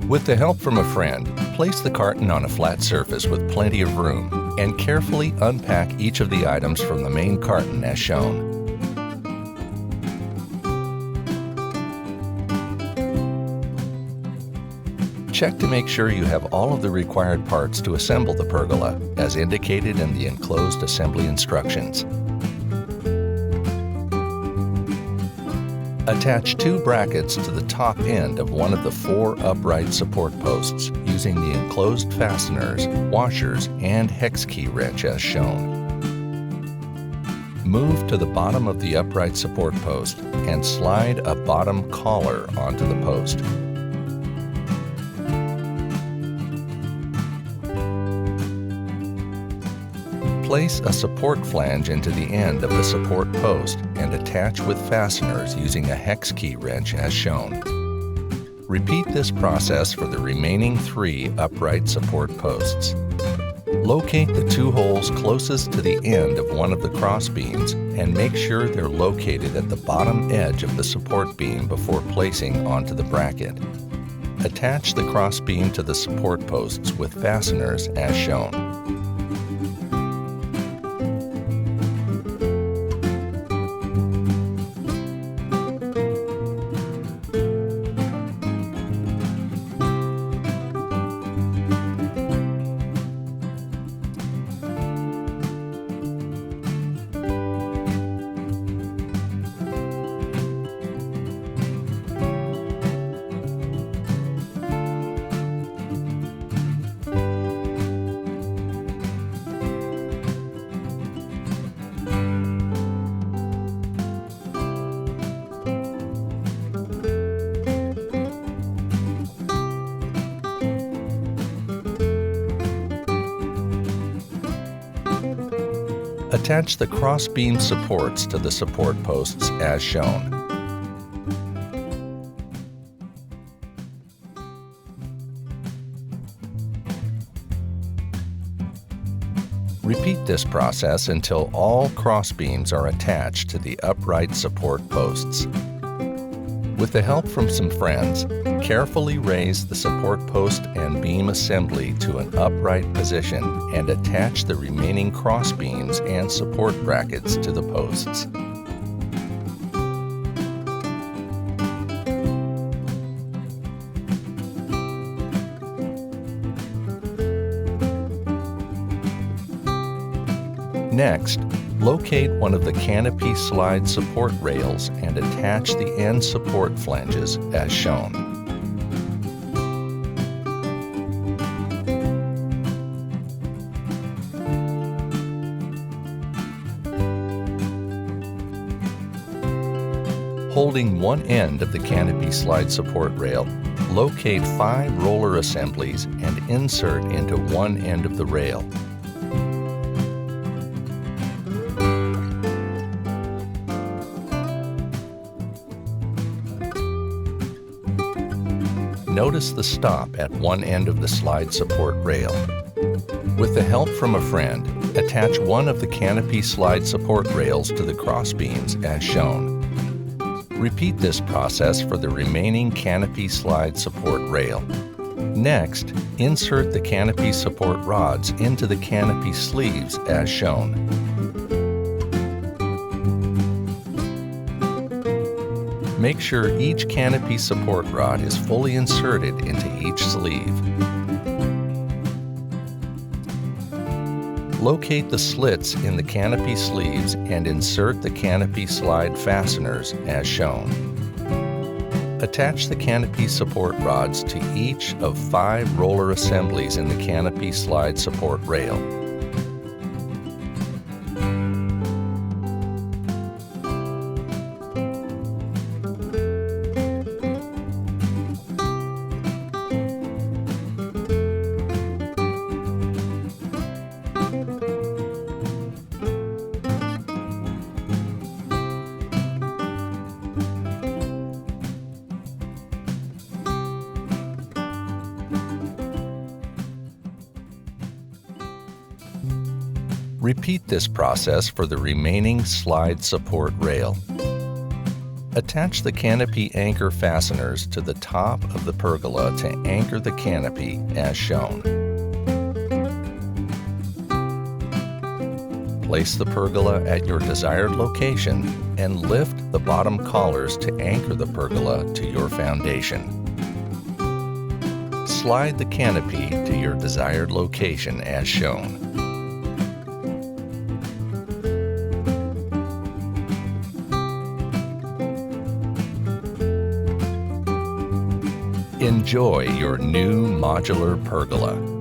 With the help from a friend, place the carton on a flat surface with plenty of room and carefully unpack each of the items from the main carton as shown. Check to make sure you have all of the required parts to assemble the pergola, as indicated in the enclosed assembly instructions. Attach 2 brackets to the top end of one of the 4 upright support posts using the enclosed fasteners, washers, and hex key wrench as shown. Move to the bottom of the upright support post and slide a bottom collar onto the post. Place a support flange into the end of the support post and attach with fasteners using a hex key wrench as shown. Repeat this process for the remaining 3 upright support posts. Locate the 2 holes closest to the end of one of the cross beams and make sure they're located at the bottom edge of the support beam before placing onto the bracket. Attach the cross beam to the support posts with fasteners as shown. Attach the cross-beam supports to the support posts as shown. Repeat this process until all cross-beams are attached to the upright support posts. With the help from some friends, carefully raise the support post and beam assembly to an upright position and attach the remaining cross beams and support brackets to the posts. Next, locate one of the canopy slide support rails and attach the end support flanges as shown. Holding one end of the canopy slide support rail, locate 5 roller assemblies and insert into one end of the rail. Notice the stop at one end of the slide support rail. With the help from a friend, attach one of the canopy slide support rails to the cross beams as shown. Repeat this process for the remaining canopy slide support rail. Next, insert the canopy support rods into the canopy sleeves as shown. Make sure each canopy support rod is fully inserted into each sleeve. Locate the slits in the canopy sleeves and insert the canopy slide fasteners as shown. Attach the canopy support rods to each of 5 roller assemblies in the canopy slide support rail. Repeat this process for the remaining slide support rail. Attach the canopy anchor fasteners to the top of the pergola to anchor the canopy as shown. Place the pergola at your desired location and lift the bottom collars to anchor the pergola to your foundation. Slide the canopy to your desired location as shown. Enjoy your new modular pergola.